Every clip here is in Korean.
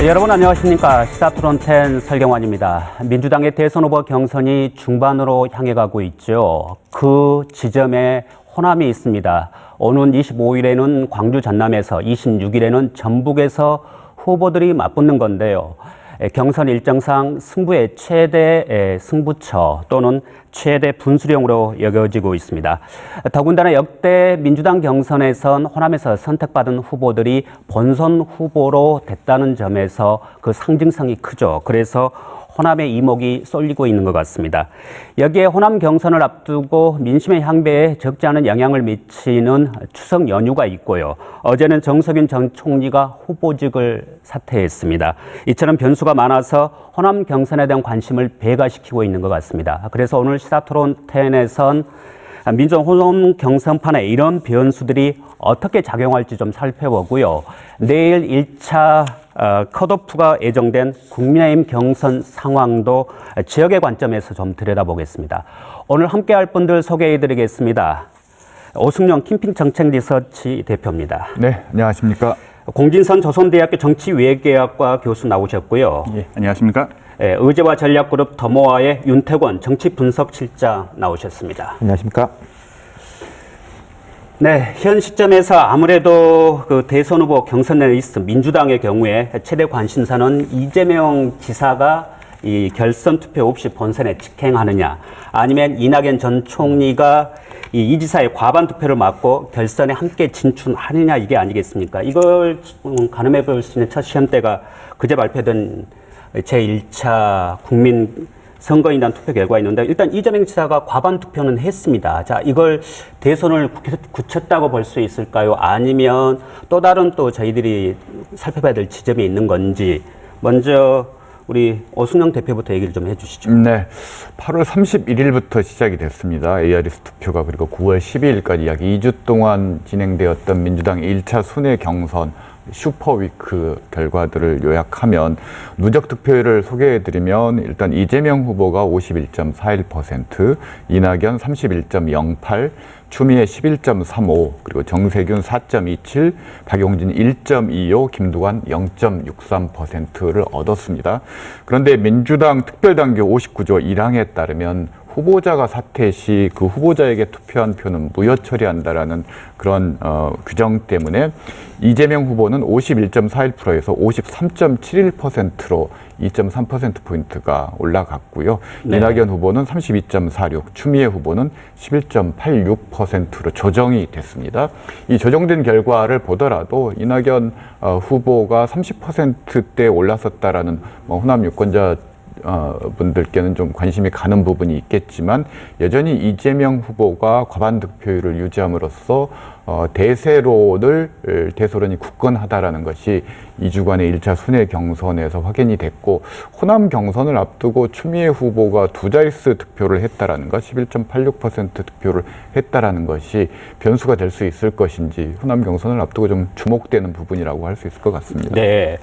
여러분 안녕하십니까. 시사토론10 설경환입니다. 민주당의 대선 후보 경선이 중반으로 향해 가고 있죠. 그 지점에 호남이 있습니다. 오는 25일에는 광주 전남에서, 26일에는 전북에서 후보들이 맞붙는 건데요. 경선 일정상 승부의 최대 승부처 또는 최대 분수령으로 여겨지고 있습니다. 더군다나 역대 민주당 경선에선 호남에서 선택받은 후보들이 본선 후보로 됐다는 점에서 그 상징성이 크죠. 그래서 호남의 이목이 쏠리고 있는 것 같습니다. 여기에 호남 경선을 앞두고 민심의 향배에 적지 않은 영향을 미치는 추석 연휴가 있고요. 어제는 정석윤 전 총리가 후보직을 사퇴했습니다. 이처럼 변수가 많아서 호남 경선에 대한 관심을 배가시키고 있는 것 같습니다. 그래서 오늘 시사토론10에선 민주당 호남 경선판에 이런 변수들이 어떻게 작용할지 좀 살펴보고요. 내일 1차 컷오프가 예정된 국민의힘 경선 상황도 지역의 관점에서 좀 들여다보겠습니다. 오늘 함께할 분들 소개해드리겠습니다. 오승영 캠핑 정책 리서치 대표입니다. 네, 안녕하십니까. 공진선 조선대학교 정치외교학과 교수 나오셨고요. 예, 안녕하십니까. 의제와 전략그룹 더모아의 윤태권 정치분석실장 나오셨습니다. 안녕하십니까. 네, 현 시점에서 아무래도 그 대선 후보 경선 레이스 민주당의 경우에 최대 관심사는 이재명 지사가 이 결선 투표 없이 본선에 직행하느냐, 아니면 이낙연 전 총리가 이 지사의 과반 투표를 막고 결선에 함께 진출하느냐, 이게 아니겠습니까? 이걸 가늠해 볼 수 있는 첫 시험대가 그제 발표된 제1차 국민 선거인단 투표 결과가 있는데, 일단 이재명 지사가 과반 투표는 했습니다. 자, 이걸 대선을 굳혔다고 볼 수 있을까요? 아니면 또 다른 또 저희들이 살펴봐야 될 지점이 있는 건지, 먼저 우리 오승영 대표부터 얘기를 좀 해주시죠. 네, 8월 31일부터 시작이 됐습니다. ARS 투표가. 그리고 9월 12일까지 약 2주 동안 진행되었던 민주당의 1차 순회 경선 슈퍼위크 결과들을 요약하면, 누적 득표율을 소개해드리면 일단 이재명 후보가 51.41%, 이낙연 31.08%, 추미애 11.35%, 그리고 정세균 4.27%, 박용진 1.25%, 김두관 0.63%를 얻었습니다. 그런데 민주당 특별당규 59조 1항에 따르면 후보자가 사퇴 시 그 후보자에게 투표한 표는 무효 처리한다라는 그런 규정 때문에 이재명 후보는 51.41%에서 53.71%로 2.3%포인트가 올라갔고요. 네. 이낙연 후보는 32.46%, 추미애 후보는 11.86%로 조정이 됐습니다. 이 조정된 결과를 보더라도 이낙연 후보가 30%대에 올랐었다라는 호남 유권자 분들께는 좀 관심이 가는 부분이 있겠지만, 여전히 이재명 후보가 과반 득표율을 유지함으로써 대세론이 굳건하다라는 것이 2주간의 1차 순회 경선에서 확인이 됐고, 호남 경선을 앞두고 추미애 후보가 두 자릿수 득표를 했다라는 것, 11.86% 득표를 했다라는 것이 변수가 될 수 있을 것인지, 호남 경선을 앞두고 좀 주목되는 부분이라고 할 수 있을 것 같습니다. 네.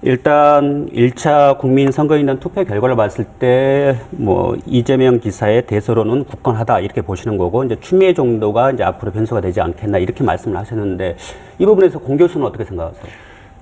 일단 1차 국민선거인단 투표 결과를 봤을 때 뭐 이재명 지사의 대세론은 굳건하다, 이렇게 보시는 거고, 이제 추미애 정도가 이제 앞으로 변수가 되지 않겠나, 이렇게 말씀을 하셨는데, 이 부분에서 공 교수는 어떻게 생각하세요?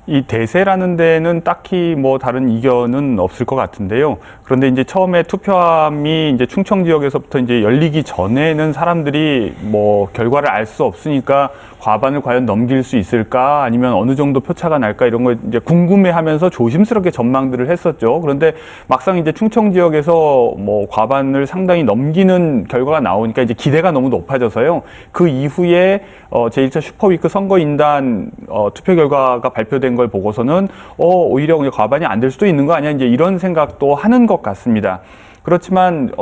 이 대세라는 데는 딱히 뭐 다른 이견은 없을 것 같은데요. 그런데 이제 처음에 투표함이 이제 충청 지역에서부터 이제 열리기 전에는 사람들이 뭐 결과를 알 수 없으니까 과반을 과연 넘길 수 있을까, 아니면 어느 정도 표차가 날까, 이런 걸 이제 궁금해하면서 조심스럽게 전망들을 했었죠. 그런데 막상 이제 충청 지역에서 뭐 과반을 상당히 넘기는 결과가 나오니까 이제 기대가 너무 높아져서요. 그 이후에 제1차 슈퍼위크 선거인단 투표 결과가 발표된 걸 보고서는 오히려 과반이 안 될 수도 있는 거 아니야, 이제 이런 생각도 하는 것 같습니다. 그렇지만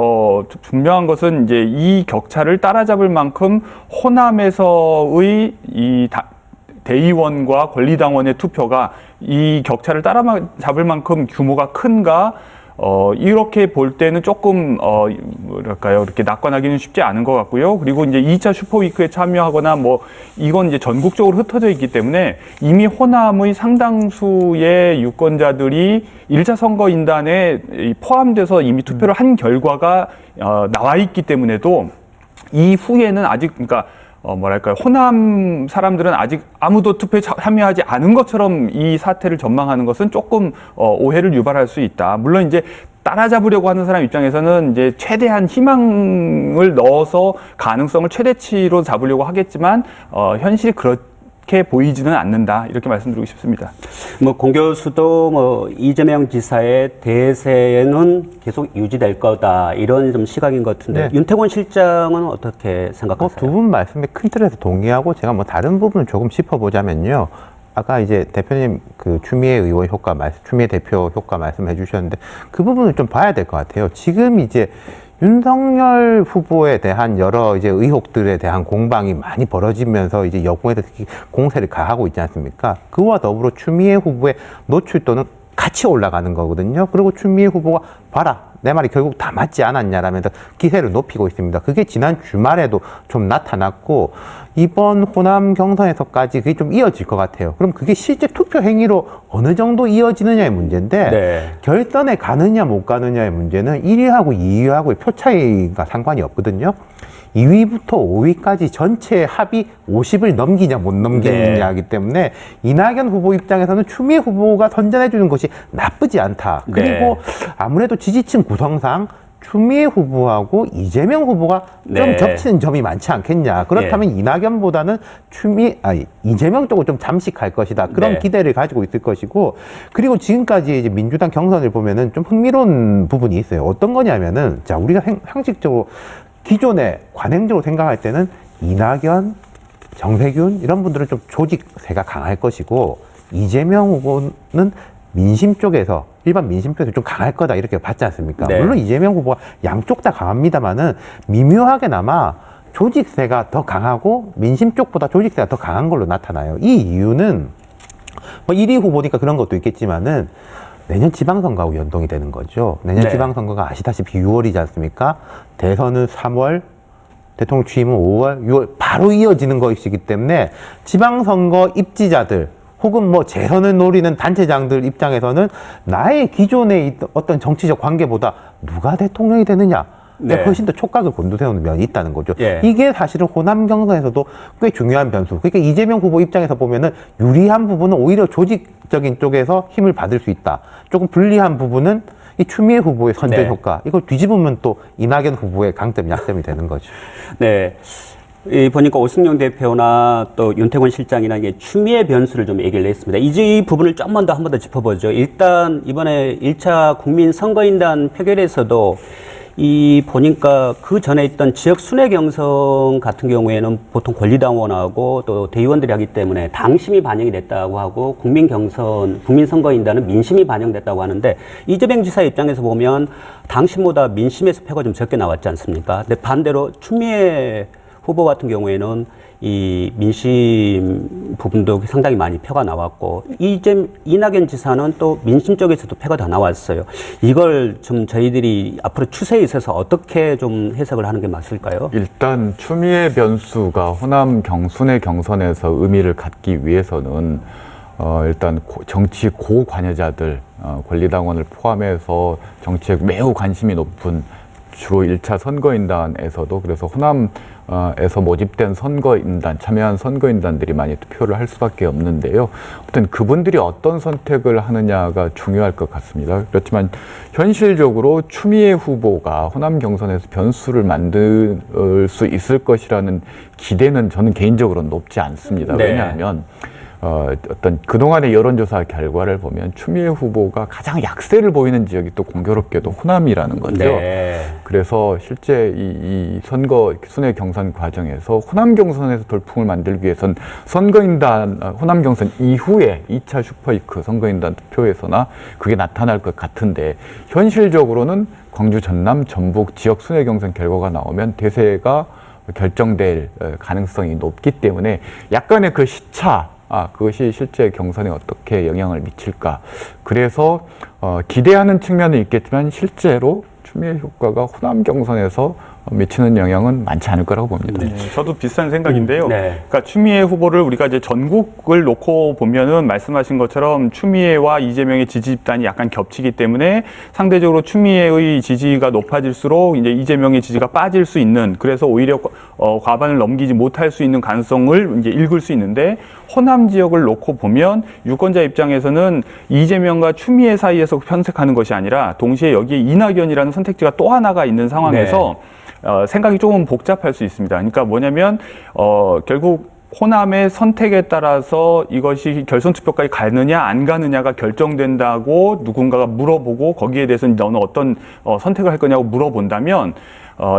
분명한 것은 이제 이 격차를 따라잡을 만큼 호남에서의 이 대의원과 권리당원의 투표가 이 격차를 따라잡을 만큼 규모가 큰가, 이렇게 볼 때는 조금 뭐랄까요, 이렇게 낙관하기는 쉽지 않은 것 같고요. 그리고 이제 2차 슈퍼위크에 참여하거나 뭐 이건 이제 전국적으로 흩어져 있기 때문에 이미 호남의 상당수의 유권자들이 1차 선거인단에 포함돼서 이미 투표를 한 결과가 나와 있기 때문에도 이후에는 아직, 그러니까 뭐랄까요, 호남 사람들은 아직 아무도 투표에 참여하지 않은 것처럼 이 사태를 전망하는 것은 조금 오해를 유발할 수 있다. 물론 이제 따라잡으려고 하는 사람 입장에서는 이제 최대한 희망을 넣어서 가능성을 최대치로 잡으려고 하겠지만 현실이 그렇게 보이지는 않는다. 이렇게 말씀드리고 싶습니다. 뭐 공 교수도 뭐 이재명 지사의 대세는 계속 유지될 거다 이런 좀 시각인 것 같은데 네. 윤태곤 실장은 어떻게 생각하세요? 두 분 말씀에 큰 틀에서 동의하고 제가 뭐 다른 부분을 조금 짚어보자면요. 아까 이제 대표님 그 추미애 의원 효과 추미애 대표 효과 말씀해 주셨는데 그 부분을 좀 봐야 될 것 같아요. 지금 이제 윤석열 후보에 대한 여러 이제 의혹들에 대한 공방이 많이 벌어지면서 이제 여권에서 특히 공세를 가하고 있지 않습니까? 그와 더불어 추미애 후보의 노출도는 같이 올라가는 거거든요. 그리고 추미애 후보가 봐라. 내 말이 결국 다 맞지 않았냐라면서 기세를 높이고 있습니다. 그게 지난 주말에도 좀 나타났고 이번 호남 경선에서까지 그게 좀 이어질 것 같아요. 그럼 그게 실제 투표 행위로 어느 정도 이어지느냐의 문제인데 네. 결선에 가느냐 못 가느냐의 문제는 1위하고 2위하고의 표 차이가 상관이 없거든요. 2위부터 5위까지 전체 합이 50을 넘기냐 못 넘기느냐이기 때문에 이낙연 후보 입장에서는 추미애 후보가 선전해 주는 것이 나쁘지 않다. 그리고 아무래도 지지층 구성상 추미애 후보하고 이재명 후보가 좀 겹치는 점이 많지 않겠냐. 그렇다면 이낙연보다는 이재명 쪽으로 좀 잠식할 것이다. 그런 기대를 가지고 있을 것이고, 그리고 지금까지 이제 민주당 경선을 보면은 좀 흥미로운 부분이 있어요. 어떤 거냐면은, 자, 우리가 상식적으로 기존에 관행적으로 생각할 때는 이낙연, 정세균 이런 분들은 좀 조직세가 강할 것이고 이재명 후보는 민심 쪽에서 일반 민심 쪽에서 좀 강할 거다 이렇게 봤지 않습니까? 네. 물론 이재명 후보가 양쪽 다 강합니다만은 미묘하게나마 조직세가 더 강하고 민심 쪽보다 조직세가 더 강한 걸로 나타나요. 이 이유는 뭐 1위 후보니까 그런 것도 있겠지만은 내년 지방선거하고 연동이 되는 거죠. 내년 지방선거가 아시다시피 6월이지 않습니까? 대선은 3월, 대통령 취임은 5월, 6월 바로 이어지는 것이기 때문에 지방선거 입지자들 혹은 뭐 재선을 노리는 단체장들 입장에서는 나의 기존의 어떤 정치적 관계보다 누가 대통령이 되느냐 훨씬 더 촉각을 곤두세우는 면이 있다는 거죠. 이게 사실은 호남 경선에서도 꽤 중요한 변수. 그러니까 이재명 후보 입장에서 보면은 유리한 부분은 오히려 조직적인 쪽에서 힘을 받을 수 있다. 조금 불리한 부분은 이 추미애 후보의 선전 효과. 이걸 뒤집으면 또 이낙연 후보의 강점, 약점이 되는 거죠. 네. 보니까 오승용 대표나 또 윤태곤 실장이나 이게 추미애 변수를 좀 얘기를 했습니다. 이제 이 부분을 좀만 더 한 번 더 짚어보죠. 일단 이번에 1차 국민선거인단 표결에서도 보니까 그 전에 있던 지역 순회 경선 같은 경우에는 보통 권리당원하고 또 대의원들이 하기 때문에 당심이 반영이 됐다고 하고 국민선거인단은 민심이 반영됐다고 하는데 이재명 지사 입장에서 보면 당심보다 민심에서 표가 좀 적게 나왔지 않습니까? 근데 반대로 추미애 후보 같은 경우에는 이 민심 부분도 상당히 많이 표가 나왔고 이낙연 지사는 또 민심 쪽에서도 표가 더 나왔어요. 이걸 좀 저희들이 앞으로 추세에 있어서 어떻게 좀 해석을 하는 게 맞을까요? 일단 추미애 변수가 호남 순회 경선에서 의미를 갖기 위해서는 일단 정치 고관여자들, 권리당원을 포함해서 정치에 매우 관심이 높은 주로 1차 선거인단에서도 그래서 호남에서 모집된 참여한 선거인단들이 많이 투표를 할 수밖에 없는데요. 아무튼 그분들이 어떤 선택을 하느냐가 중요할 것 같습니다. 그렇지만 현실적으로 추미애 후보가 호남 경선에서 변수를 만들 수 있을 것이라는 기대는 저는 개인적으로 높지 않습니다. 왜냐하면 어떤 그동안의 여론조사 결과를 보면 추미애 후보가 가장 약세를 보이는 지역이 또 공교롭게도 호남이라는 거죠. 그래서 실제 이 선거 순회 경선 과정에서 호남 경선에서 돌풍을 만들기 위해선 호남 경선 이후에 2차 슈퍼위크 선거인단 투표에서나 그게 나타날 것 같은데 현실적으로는 광주, 전남, 전북 지역 순회 경선 결과가 나오면 대세가 결정될 가능성이 높기 때문에 약간의 그 시차 그것이 실제 경선에 어떻게 영향을 미칠까. 그래서 기대하는 측면은 있겠지만 실제로 추미애 효과가 호남 경선에서 미치는 영향은 많지 않을 거라고 봅니다. 네, 저도 비슷한 생각인데요. 네. 그러니까 추미애 후보를 우리가 이제 전국을 놓고 보면은 말씀하신 것처럼 추미애와 이재명의 지지 집단이 약간 겹치기 때문에 상대적으로 추미애의 지지가 높아질수록 이제 이재명의 지지가 빠질 수 있는, 그래서 오히려 과반을 넘기지 못할 수 있는 가능성을 이제 읽을 수 있는데, 호남 지역을 놓고 보면 유권자 입장에서는 이재명과 추미애 사이에서 편색하는 것이 아니라 동시에 여기에 이낙연이라는 선택지가 또 하나가 있는 상황에서 생각이 조금 복잡할 수 있습니다. 그러니까 뭐냐면 결국 호남의 선택에 따라서 이것이 결선 투표까지 가느냐 안 가느냐가 결정된다고 누군가가 물어보고 거기에 대해서는 너는 어떤 선택을 할 거냐고 물어본다면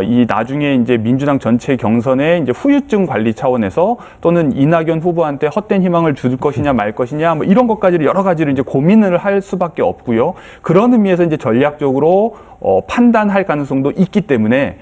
이 나중에 이제 민주당 전체 경선의 이제 후유증 관리 차원에서 또는 이낙연 후보한테 헛된 희망을 줄 것이냐 말 것이냐 뭐 이런 것까지를 여러 가지를 이제 고민을 할 수밖에 없고요. 그런 의미에서 이제 전략적으로 판단할 가능성도 있기 때문에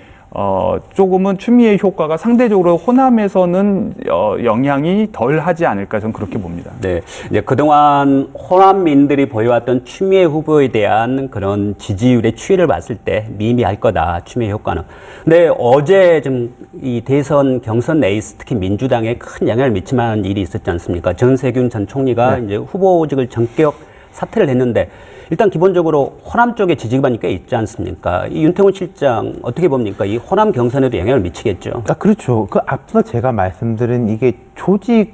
조금은 추미애 효과가 상대적으로 호남에서는 영향이 덜 하지 않을까 저는 그렇게 봅니다. 네, 이제 그동안 호남민들이 보여왔던 추미애 후보에 대한 그런 지지율의 추이를 봤을 때 미미할 거다, 추미애 효과는. 근데 어제 좀 이 대선 경선 레이스, 특히 민주당에 큰 영향을 미칠 만한 일이 있었지 않습니까? 전세균 전 총리가 이제 후보직을 전격 사퇴를 했는데, 일단 기본적으로 호남 쪽에 지지 기반이 꽤 있지 않습니까? 이 윤태곤 실장 어떻게 봅니까? 이 호남 경선에도 영향을 미치겠죠. 그렇죠. 그 앞서 제가 말씀드린 이게 조직의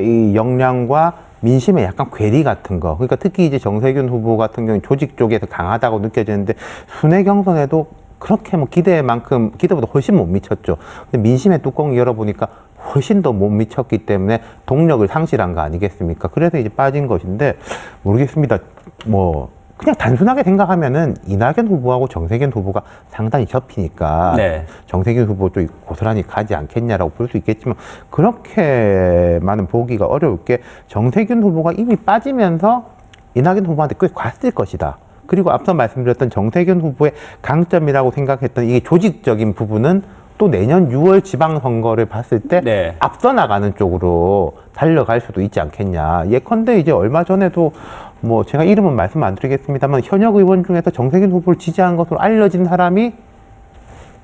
이 역량과 민심의 약간 괴리 같은 거. 그러니까 특히 이제 정세균 후보 같은 경우는 조직 쪽에서 강하다고 느껴지는데 순회 경선에도 그렇게 뭐 기대만큼, 기대보다 훨씬 못 미쳤죠. 근데 민심의 뚜껑 열어보니까 훨씬 더 못 미쳤기 때문에 동력을 상실한 거 아니겠습니까? 그래서 이제 빠진 것인데, 모르겠습니다. 뭐, 그냥 단순하게 생각하면은 이낙연 후보하고 정세균 후보가 상당히 접히니까 네. 정세균 후보 쪽이 고스란히 가지 않겠냐라고 볼 수 있겠지만, 그렇게만은 보기가 어려울 게, 정세균 후보가 이미 빠지면서 이낙연 후보한테 꽤 갔을 것이다. 그리고 앞서 말씀드렸던 정세균 후보의 강점이라고 생각했던 이게 조직적인 부분은 또 내년 6월 지방선거를 봤을 때 앞서 나가는 쪽으로 달려갈 수도 있지 않겠냐. 예컨대 이제 얼마 전에도 뭐 제가 이름은 말씀 안 드리겠습니다만 현역 의원 중에서 정세균 후보를 지지한 것으로 알려진 사람이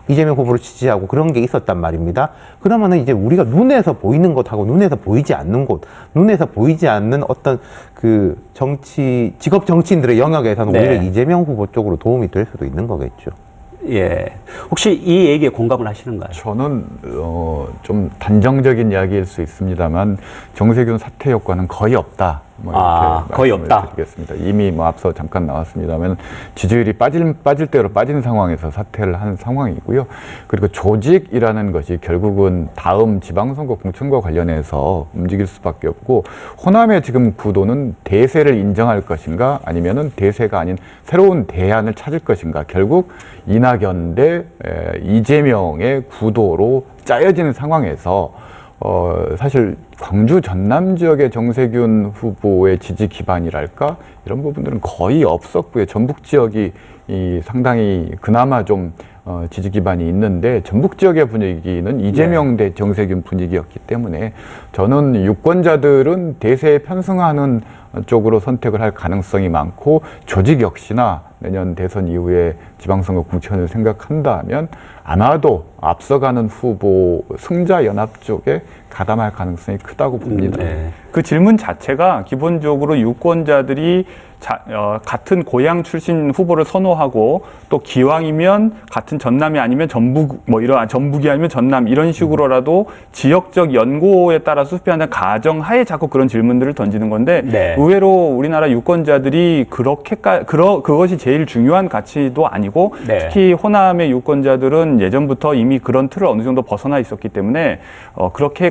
이재명 후보를 지지하고 그런 게 있었단 말입니다. 그러면은 이제 우리가 눈에서 보이는 곳하고 눈에서 보이지 않는 곳, 눈에서 보이지 않는 어떤 그 직업 정치인들의 영역에서는 오히려 이재명 후보 쪽으로 도움이 될 수도 있는 거겠죠. 예. 혹시 이 얘기에 공감을 하시는가요? 저는 좀 단정적인 이야기일 수 있습니다만 정세균 사퇴 효과는 거의 없다. 뭐 이렇게 거의 없다. 드리겠습니다. 이미 뭐 앞서 잠깐 나왔습니다만 지지율이 빠질 대로 빠진 상황에서 사퇴를 한 상황이고요. 그리고 조직이라는 것이 결국은 다음 지방선거 공천과 관련해서 움직일 수밖에 없고, 호남의 지금 구도는 대세를 인정할 것인가 아니면은 대세가 아닌 새로운 대안을 찾을 것인가, 결국 이낙연 대 이재명의 구도로 짜여진 상황에서 사실 광주 전남 지역의 정세균 후보의 지지 기반이랄까 이런 부분들은 거의 없었고요. 전북 지역이 상당히 그나마 좀 지지 기반이 있는데, 전북 지역의 분위기는 이재명 대 정세균 분위기였기 때문에 저는 유권자들은 대세에 편승하는 쪽으로 선택을 할 가능성이 많고, 조직 역시나 내년 대선 이후에 지방선거 공천을 생각한다면 아마도 앞서가는 후보 승자 연합 쪽에 가담할 가능성이 크다고 봅니다. 그 질문 자체가 기본적으로 유권자들이 같은 고향 출신 후보를 선호하고, 또 기왕이면 같은 전남이 아니면 전북, 뭐 이런 전북이 아니면 전남 이런 식으로라도 지역적 연고에 따라 수표하는 가정하에 자꾸 그런 질문들을 던지는 건데, 의외로 우리나라 유권자들이 그것이 제일 중요한 가치도 아니고, 특히 호남의 유권자들은 예전부터 이미 그런 틀을 어느 정도 벗어나 있었기 때문에 그렇게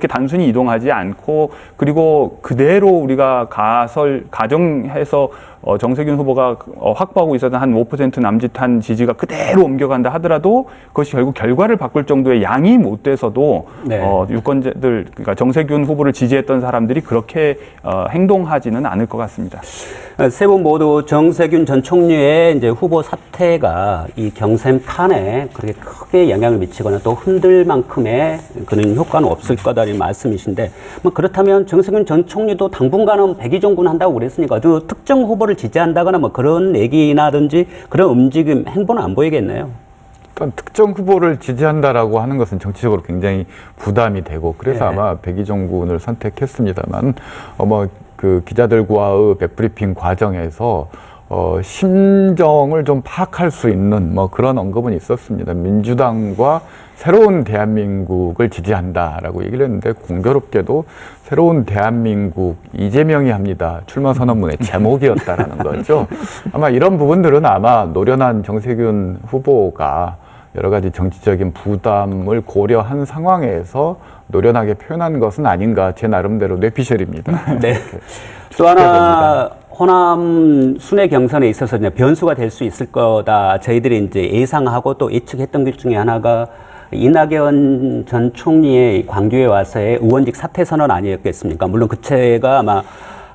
단순히 이동하지 않고, 그리고 그대로 우리가 가정해서 정세균 후보가 확보하고 있었던 한 5% 남짓한 지지가 그대로 옮겨간다 하더라도 그것이 결국 결과를 바꿀 정도의 양이 못 돼서도 유권자들, 그러니까 정세균 후보를 지지했던 사람들이 그렇게 행동하지는 않을 것 같습니다. 세 분 모두 정세균 전 총리의 이제 후보 사퇴가 이 경선판에 그렇게 크게 영향을 미치거나 또 흔들 만큼의 그런 효과는 없을 거다라는 말씀이신데, 뭐 그렇다면 정세균 전 총리도 당분간은 백의종군 한다고 그랬으니까 그 특정 후보를 지지한다거나 뭐 그런 얘기나든지 그런 움직임, 행보는 안 보이겠네요. 어떤 특정 후보를 지지한다라고 하는 것은 정치적으로 굉장히 부담이 되고 그래서 네. 아마 백의종 군을 선택했습니다만 그 기자들과의 백브리핑 과정에서 심정을 좀 파악할 수 있는 뭐 그런 언급은 있었습니다. 민주당과 새로운 대한민국을 지지한다라고 얘기를 했는데 공교롭게도 새로운 대한민국 이재명이 합니다. 출마 선언문의 제목이었다라는 거죠. 아마 이런 부분들은 아마 노련한 정세균 후보가 여러 가지 정치적인 부담을 고려한 상황에서 노련하게 표현한 것은 아닌가 제 나름대로 뇌피셜입니다. 네. 또 하나 호남 순회 경선에 있어서 이제 변수가 될 수 있을 거다. 저희들이 이제 예상하고 또 예측했던 것 중에 하나가 이낙연 전 총리의 광주에 와서의 의원직 사퇴 선언 아니었겠습니까? 물론 그체가 아마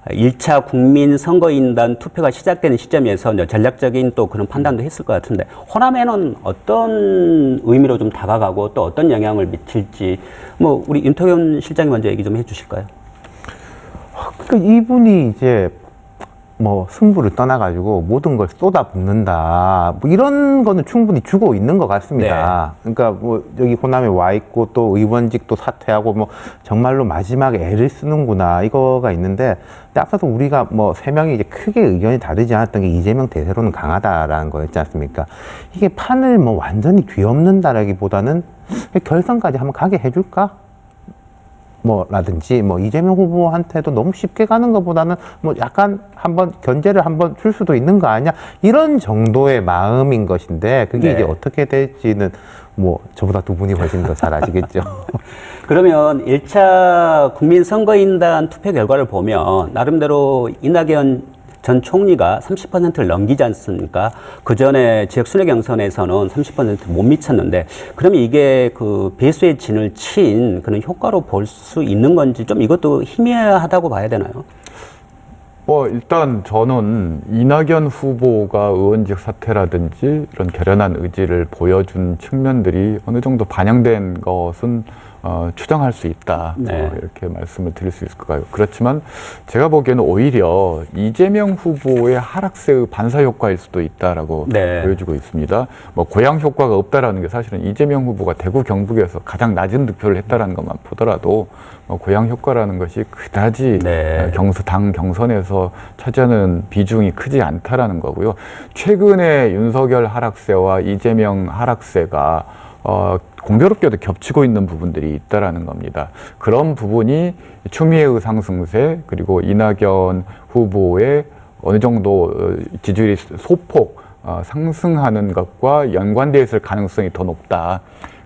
1차 국민선거인단 투표가 시작되는 시점에서 이제 전략적인 또 그런 판단도 했을 것 같은데 호남에는 어떤 의미로 좀 다가가고 또 어떤 영향을 미칠지 뭐 우리 윤태현 실장이 먼저 얘기 좀 해주실까요? 그러니까 이분이 이제 뭐 승부를 떠나가지고 모든 걸 쏟아붓는다. 뭐 이런 거는 충분히 주고 있는 것 같습니다. 그러니까 뭐 여기 호남에 와 있고 또 의원직도 사퇴하고 뭐 정말로 마지막에 애를 쓰는구나 이거가 있는데 근데 앞서도 우리가 뭐 세 명이 이제 크게 의견이 다르지 않았던 게 이재명 대세로는 강하다라는 거였지 않습니까? 이게 판을 뭐 완전히 뒤엎는다라기보다는 결선까지 한번 가게 해줄까? 라든지, 이재명 후보한테도 너무 쉽게 가는 것보다는 약간 한번 견제를 한번 줄 수도 있는 거 아니야? 이런 정도의 마음인 것인데, 그게 네. 이제 어떻게 될지는 저보다 두 분이 훨씬 더 잘 아시겠죠. 그러면 1차 국민선거인단 투표 결과를 보면, 나름대로 이낙연 전 총리가 30%를 넘기지 않습니까? 그 전에 지역 순회 경선에서는 30% 못 미쳤는데, 그러면 이게 그 배수의 진을 친 그런 효과로 볼 수 있는 건지 좀 이것도 희미하다고 봐야 되나요? 일단 저는 이낙연 후보가 의원직 사퇴라든지 이런 결연한 의지를 보여준 측면들이 어느 정도 반영된 것은 추정할 수 있다. 네. 이렇게 말씀을 드릴 수 있을 것 같아요. 그렇지만 제가 보기에는 오히려 이재명 후보의 하락세의 반사 효과일 수도 있다라고 네. 보여주고 있습니다. 고양 효과가 없다라는 게 사실은 이재명 후보가 대구 경북에서 가장 낮은 득표를 했다라는 것만 보더라도 고양 효과라는 것이 그다지 네. 당 경선에서 차지하는 비중이 크지 않다라는 거고요. 최근에 윤석열 하락세와 이재명 하락세가 공교롭게도 겹치고 있는 부분들이 있다라는 겁니다. 그런 부분이 추미애의 상승세 그리고 이낙연 후보의 어느 정도 지지율이 소폭 상승하는 것과 연관되어 있을 가능성이 더 높다.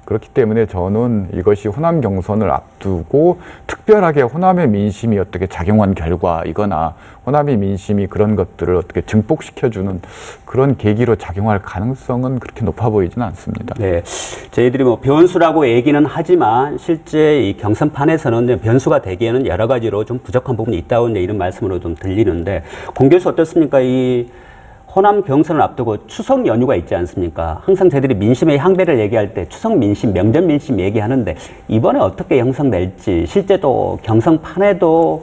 그렇기 때문에 저는 이것이 호남 경선을 앞두고 특별하게 호남의 민심이 어떻게 작용한 결과이거나 호남의 민심이 그런 것들을 어떻게 증폭시켜주는 그런 계기로 작용할 가능성은 그렇게 높아 보이지는 않습니다. 네. 저희들이 변수라고 얘기는 하지만 실제 이 경선판에서는 변수가 되기에는 여러 가지로 좀 부족한 부분이 있다고 이런 말씀으로 좀 들리는데 공 교수 어떻습니까? 이 호남 경선을 앞두고 추석 연휴가 있지 않습니까? 항상 저희들이 민심의 향배를 얘기할 때 추석 민심, 명절 민심 얘기하는데 이번에 어떻게 형성될지 실제 또 경선판에도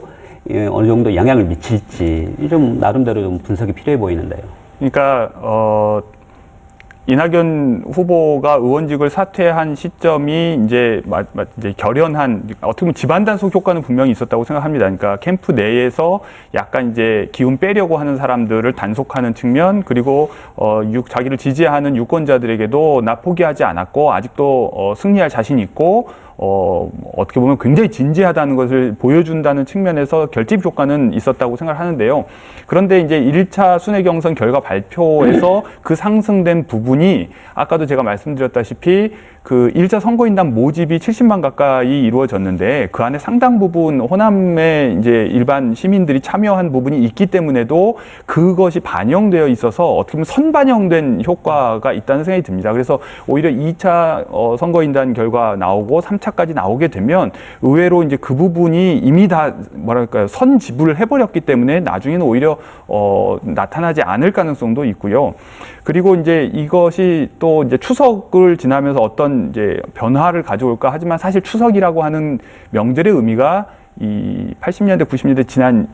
어느 정도 영향을 미칠지 좀 나름대로 좀 분석이 필요해 보이는데요. 그러니까 이낙연 후보가 의원직을 사퇴한 시점이 이제 결연한 어떻게 보면 집안 단속 효과는 분명히 있었다고 생각합니다. 그러니까 캠프 내에서 약간 이제 기운 빼려고 하는 사람들을 단속하는 측면 그리고 자기를 지지하는 유권자들에게도 나 포기하지 않았고 아직도 승리할 자신 있고 어떻게 보면 굉장히 진지하다는 것을 보여준다는 측면에서 결집 효과는 있었다고 생각을 하는데요. 그런데 이제 1차 순회 경선 결과 발표에서 그 상승된 부분이 아까도 제가 말씀드렸다시피 그 1차 선거인단 모집이 70만 가까이 이루어졌는데 그 안에 상당 부분 호남의 이제 일반 시민들이 참여한 부분이 있기 때문에도 그것이 반영되어 있어서 어떻게 보면 선반영된 효과가 있다는 생각이 듭니다. 그래서 오히려 2차 선거인단 결과 나오고 3차까지 나오게 되면 의외로 이제 그 부분이 이미 다 선 지불을 해버렸기 때문에 나중에는 오히려 나타나지 않을 가능성도 있고요. 그리고 이제 이것이 또 이제 추석을 지나면서 어떤 이제 변화를 가져올까 하지만 사실 추석이라고 하는 명절의 의미가 이 80년대, 90년대 지난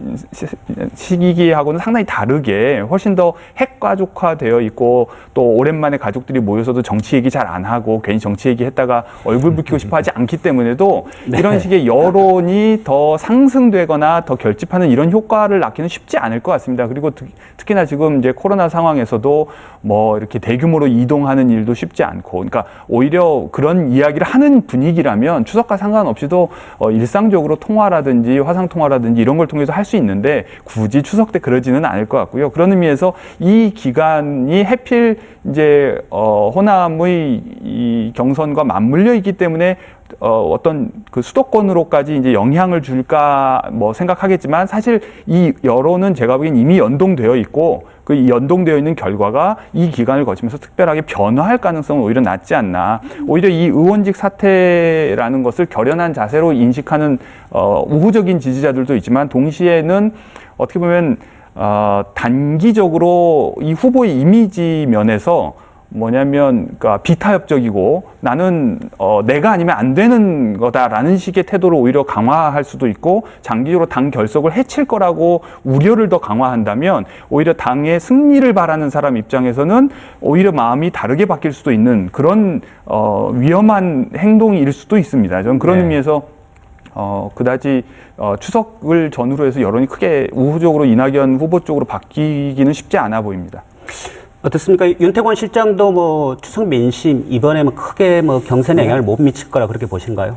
시기하고는 상당히 다르게 훨씬 더 핵가족화되어 있고 또 오랜만에 가족들이 모여서도 정치 얘기 잘 안 하고 괜히 정치 얘기 했다가 얼굴 붉히고 싶어 하지 않기 때문에도 이런 식의 여론이 더 상승되거나 더 결집하는 이런 효과를 낳기는 쉽지 않을 것 같습니다. 그리고 특히나 지금 이제 코로나 상황에서도 뭐 이렇게 대규모로 이동하는 일도 쉽지 않고 그러니까 오히려 그런 이야기를 하는 분위기라면 추석과 상관없이도 일상적으로 통화라든지 화상통화라든지 이런 걸 통해서 할 수 있는데 굳이 추석 때 그러지는 않을 것 같고요. 그런 의미에서 이 기간이 해필 이제 호남의 이 경선과 맞물려 있기 때문에 어떤 그 수도권으로까지 이제 영향을 줄까 뭐 생각하겠지만 사실 이 여론은 제가 보기엔 이미 연동되어 있고 그 연동되어 있는 결과가 이 기간을 거치면서 특별하게 변화할 가능성은 오히려 낮지 않나. 오히려 이 의원직 사퇴라는 것을 결연한 자세로 인식하는 우호적인 지지자들도 있지만 동시에는 어떻게 보면 단기적으로 이 후보의 이미지 면에서 뭐냐면, 그러니까 비타협적이고 나는 내가 아니면 안 되는 거다라는 식의 태도를 오히려 강화할 수도 있고 장기적으로 당 결석을 해칠 거라고 우려를 더 강화한다면 오히려 당의 승리를 바라는 사람 입장에서는 오히려 마음이 다르게 바뀔 수도 있는 그런 위험한 행동일 수도 있습니다. 저는 그런 의미에서 그다지 추석을 전후로 해서 여론이 크게 우호적으로 이낙연 후보 쪽으로 바뀌기는 쉽지 않아 보입니다. 어떻습니까? 윤태권 실장도 뭐 추석 민심 이번에 뭐 크게 뭐 경선에 영향을 못 미칠 거라 그렇게 보신가요?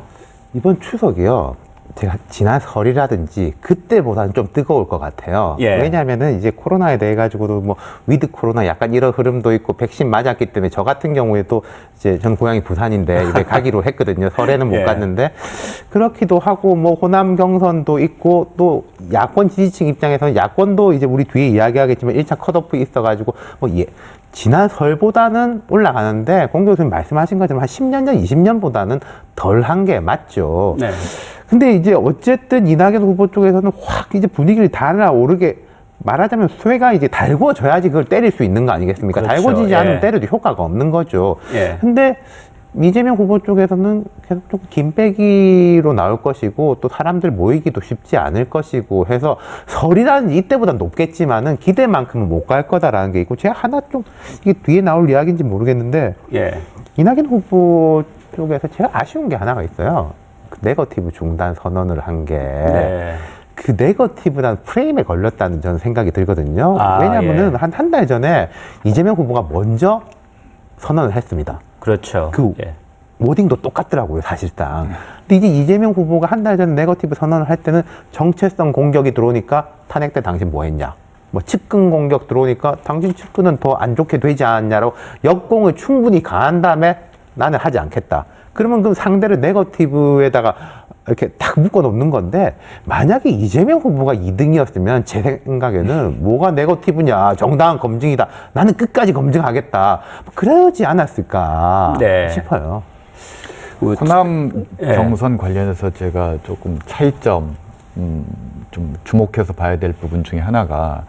이번 추석이요. 제가 지난 설이라든지 그때보다는 좀 뜨거울 것 같아요. 예. 왜냐하면은 이제 코로나에 대해 가지고도 뭐 위드 코로나 약간 이런 흐름도 있고 백신 맞았기 때문에 저 같은 경우에도 이제 전 고향이 부산인데 이제 가기로 했거든요. 설에는 못 예. 갔는데 그렇기도 하고 뭐 호남 경선도 있고 또 야권 지지층 입장에서는 야권도 이제 우리 뒤에 이야기하겠지만 1차 컷오프 있어가지고 뭐 지난 설보다는 올라가는데 공 교수님 말씀하신 것처럼 한 10년 전, 20년보다는 덜 한 게 맞죠. 네. 근데 이제 어쨌든 이낙연 후보 쪽에서는 확 이제 분위기를 달아오르게 말하자면 쇠가 이제 달궈져야지 그걸 때릴 수 있는 거 아니겠습니까? 그렇죠. 달궈지지 예. 않으면 때려도 효과가 없는 거죠. 예. 근데 이재명 후보 쪽에서는 계속 좀 김빼기로 나올 것이고 또 사람들 모이기도 쉽지 않을 것이고 해서 설이라는 이때보다 높겠지만은 기대만큼은 못 갈 거다라는 게 있고 제가 하나 좀 이게 뒤에 나올 이야기인지 모르겠는데 예. 이낙연 후보 쪽에서 제가 아쉬운 게 하나가 있어요. 그 네거티브 중단 선언을 한 게 네. 그 네거티브란 프레임에 걸렸다는 저는 생각이 들거든요. 아, 왜냐하면은 예. 한 달 전에 이재명 후보가 먼저 선언을 했습니다. 그렇죠. 그 예. 워딩도 똑같더라고요, 사실상. 근데 이제 이재명 후보가 한 달 전 네거티브 선언을 할 때는 정체성 공격이 들어오니까 탄핵 때 당신 뭐 했냐? 뭐 측근 공격 들어오니까 당신 측근은 더 안 좋게 되지 않았냐라고 역공을 충분히 가한 다음에 나는 하지 않겠다. 그러면 그 상대를 네거티브에다가 이렇게 딱 묶어 놓는 건데 만약에 이재명 후보가 2등이었으면 제 생각에는 뭐가 네거티브냐 정당한 검증이다 나는 끝까지 검증하겠다 그러지 않았을까 네. 싶어요. 호남 예. 경선 관련해서 제가 조금 차이점 좀 주목해서 봐야 될 부분 중에 하나가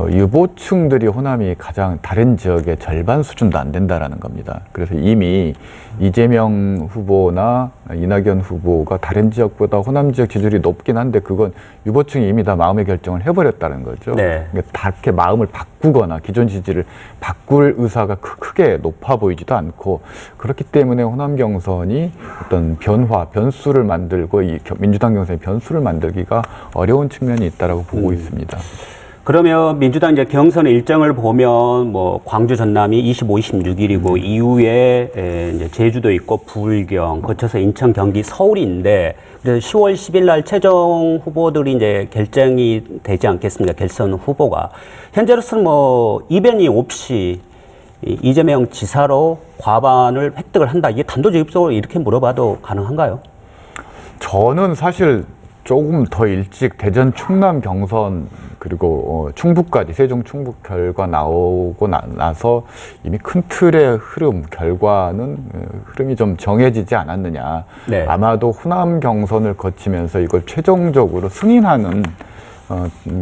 유보층들이 호남이 가장 다른 지역의 절반 수준도 안 된다라는 겁니다. 그래서 이미 이재명 후보나 이낙연 후보가 다른 지역보다 호남 지역 지지율이 높긴 한데 그건 유보층이 이미 다 마음의 결정을 해버렸다는 거죠. 네. 그러니까 다 이렇게 마음을 바꾸거나 기존 지지를 바꿀 의사가 크게 높아 보이지도 않고 그렇기 때문에 호남 경선이 어떤 변수를 만들고 이 민주당 경선의 변수를 만들기가 어려운 측면이 있다라고 보고 있습니다. 그러면 민주당 이제 경선 일정을 보면 뭐 광주 전남이 25, 26일이고 이후에 이제 제주도 있고 불경 거쳐서 인천, 경기, 서울인데 그래서 10월 10일 날 최종 후보들이 이제 결정이 되지 않겠습니까? 결선 후보가 현재로서는 뭐 이변이 없이 이재명 지사로 과반을 획득을 한다. 이게 단도직입적으로 이렇게 물어봐도 가능한가요? 저는 사실 조금 더 일찍 대전 충남 경선 그리고 충북까지 세종 충북 결과 나오고 나서 이미 큰 틀의 결과는 흐름이 좀 정해지지 않았느냐. 네. 아마도 호남 경선을 거치면서 이걸 최종적으로 승인하는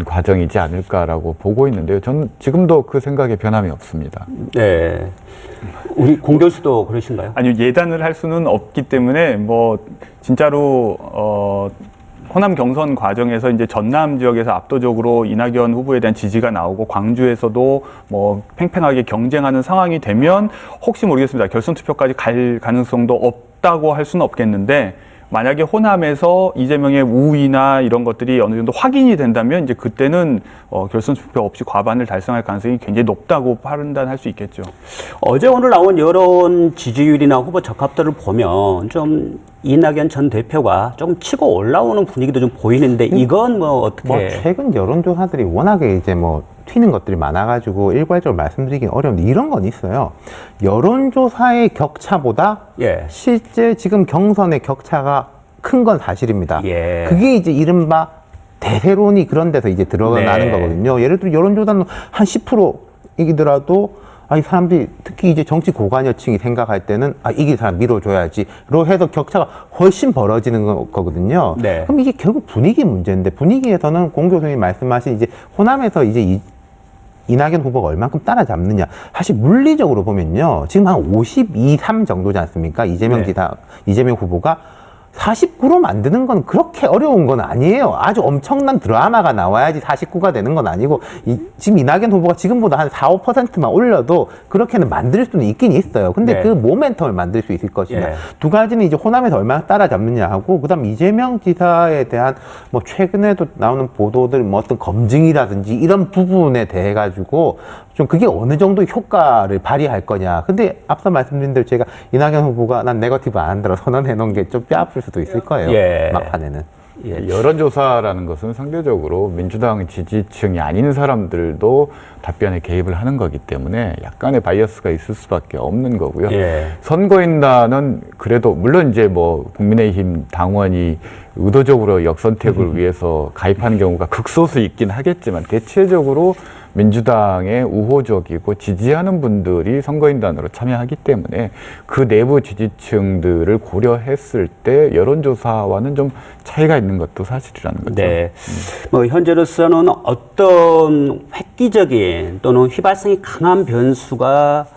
과정이지 않을까라고 보고 있는데요. 저는 지금도 그 생각에 변함이 없습니다. 네. 우리 공 교수도 그러신가요? 아니요, 예단을 할 수는 없기 때문에 뭐 진짜로 호남 경선 과정에서 이제 전남 지역에서 압도적으로 이낙연 후보에 대한 지지가 나오고 광주에서도 뭐 팽팽하게 경쟁하는 상황이 되면 혹시 모르겠습니다. 결선 투표까지 갈 가능성도 없다고 할 수는 없겠는데 만약에 호남에서 이재명의 우위나 이런 것들이 어느 정도 확인이 된다면 이제 그때는 결선 투표 없이 과반을 달성할 가능성이 굉장히 높다고 판단할 수 있겠죠. 어제 오늘 나온 여론 지지율이나 후보 적합도를 보면 좀 이낙연 전 대표가 좀 치고 올라오는 분위기도 좀 보이는데 이건 뭐 어떻게? 뭐 최근 여론조사들이 워낙에 이제 뭐 튀는 것들이 많아가지고 일괄적으로 말씀드리기 어려운데 이런 건 있어요. 여론조사의 격차보다 예. 실제 지금 경선의 격차가 큰 건 사실입니다. 예. 그게 이제 이른바 대세론이 그런 데서 이제 드러나는 네. 거거든요. 예를 들어 여론조사는 한 10%이기더라도 이 사람들이 특히 이제 정치 고관여층이 생각할 때는 이길 사람 밀어줘야지로 해서 격차가 훨씬 벌어지는 거거든요. 네. 그럼 이게 결국 분위기 문제인데 분위기에서는 공 교수님 말씀하신 이제 호남에서 이제 이낙연 후보가 얼만큼 따라잡느냐. 사실 물리적으로 보면요. 지금 한 52, 3 정도지 않습니까? 이재명 네. 이재명 후보가 49로 만드는 건 그렇게 어려운 건 아니에요. 아주 엄청난 드라마가 나와야지 49가 되는 건 아니고, 지금 이낙연 후보가 지금보다 한 4, 5%만 올려도 그렇게는 만들 수는 있긴 있어요. 근데 네. 그 모멘텀을 만들 수 있을 것이냐. 예. 두 가지는 이제 호남에서 얼마나 따라잡느냐 하고, 그 다음 이재명 지사에 대한 뭐 최근에도 나오는 보도들, 뭐 어떤 검증이라든지 이런 부분에 대해 가지고 좀 그게 어느 정도 효과를 발휘할 거냐. 근데 앞서 말씀드린 대로 제가 이낙연 후보가 난 네거티브 안 한다고 선언해 놓은 게 좀 뼈아플 수도 있을 거예요. 예. 막판에는. 예. 여론조사라는 것은 상대적으로 민주당 지지층이 아닌 사람들도 답변에 개입을 하는 거기 때문에 약간의 바이어스가 있을 수밖에 없는 거고요. 예. 선거인단은 그래도 물론 이제 뭐 국민의힘 당원이 의도적으로 역선택을 위해서 가입하는 경우가 극소수 있긴 하겠지만 대체적으로 민주당에 우호적이고 지지하는 분들이 선거인단으로 참여하기 때문에 그 내부 지지층들을 고려했을 때 여론조사와는 좀 차이가 있는 것도 사실이라는 거죠. 네. 뭐 현재로서는 어떤 획기적인 또는 휘발성이 강한 변수가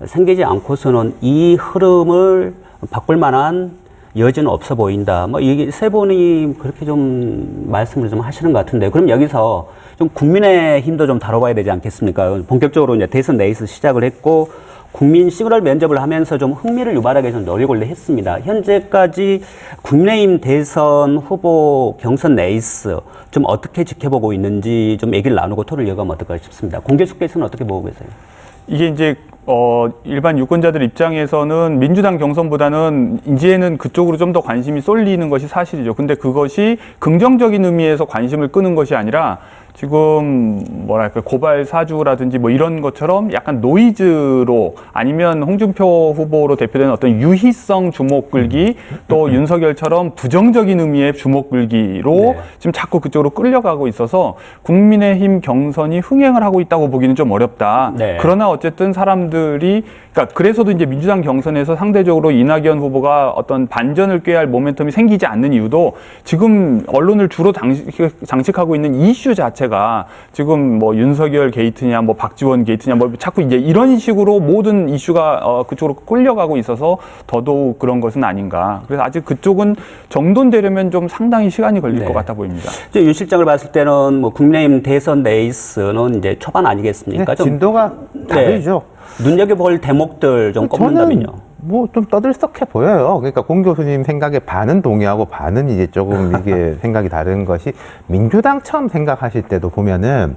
생기지 않고서는 이 흐름을 바꿀 만한 여지는 없어 보인다. 뭐 이게 세 분이 그렇게 좀 말씀을 좀 하시는 것 같은데, 그럼 여기서 좀 국민의힘도 좀 다뤄봐야 되지 않겠습니까? 본격적으로 이제 대선 레이스 시작을 했고 국민 시그널 면접을 하면서 좀 흥미를 유발하기 좀 노력을 했습니다. 현재까지 국민의힘 대선 후보 경선 레이스 좀 어떻게 지켜보고 있는지 좀 얘기를 나누고 토를 이어가면 어떨까 싶습니다. 공 교수께서는 어떻게 보고 계세요? 이게 이제 일반 유권자들 입장에서는 민주당 경선보다는 이제는 그쪽으로 좀 더 관심이 쏠리는 것이 사실이죠. 근데 그것이 긍정적인 의미에서 관심을 끄는 것이 아니라 지금 뭐랄까 고발 사주라든지 뭐 이런 것처럼 약간 노이즈로 아니면 홍준표 후보로 대표되는 어떤 유희성 주목 끌기 또 윤석열처럼 부정적인 의미의 주목 끌기로 네. 지금 자꾸 그쪽으로 끌려가고 있어서 국민의힘 경선이 흥행을 하고 있다고 보기는 좀 어렵다. 네. 그러나 어쨌든 사람들이 그러니까 그래서도 이제 민주당 경선에서 상대적으로 이낙연 후보가 어떤 반전을 꾀할 모멘텀이 생기지 않는 이유도 지금 언론을 주로 장식하고 있는 이슈 자체가 지금 뭐 윤석열 게이트냐 뭐 박지원 게이트냐 뭐 자꾸 이제 이런 식으로 모든 이슈가 그쪽으로 끌려가고 있어서 더더욱 그런 것은 아닌가. 그래서 아직 그쪽은 정돈되려면 좀 상당히 시간이 걸릴 네. 것 같아 보입니다. 이제 윤 실장을 봤을 때는 뭐 국민의힘 대선 레이스는 이제 초반 아니겠습니까? 네, 진도가 다르죠. 눈여겨볼 대목들 좀 꼽는다면요. 뭐 좀 떠들썩해 보여요. 그러니까 공 교수님 생각에 반은 동의하고 반은 이제 조금 이게 생각이 다른 것이, 민주당 처음 생각하실 때도 보면은